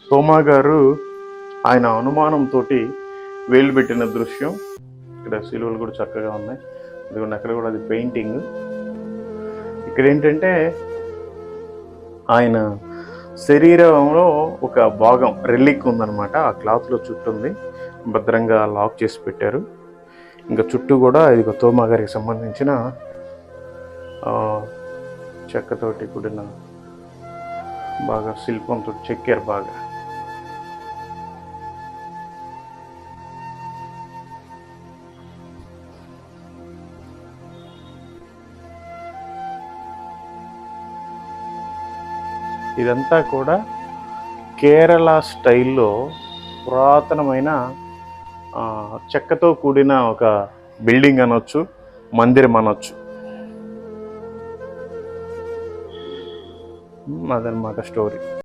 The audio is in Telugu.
తోమా గారు ఆయన అనుమానంతో వేలు పెట్టిన దృశ్యం. ఇక్కడ శిలువలు కూడా చక్కగా ఉన్నాయి. ఇదిగోండి అక్కడ కూడా అది పెయింటింగ్. ఇక్కడ ఏంటంటే ఆయన శరీరంలో ఒక భాగం రెల్లిక్ ఉందన్నమాట. ఆ క్లాత్లో చుట్టూ ఉంది, భద్రంగా లాక్ చేసి పెట్టారు. ఇంకా చుట్టూ కూడా ఇది తోమా గారికి సంబంధించిన చెక్కతోటి కూడిన బాగా శిల్పంతో చెక్కారు బాగా. ఇదంతా కూడా కేరళ స్టైల్లో పురాతనమైన చెక్కతో కూడిన ఒక బిల్డింగ్ అనొచ్చు, మందిరం అనొచ్చు. అదనమాట స్టోరీ.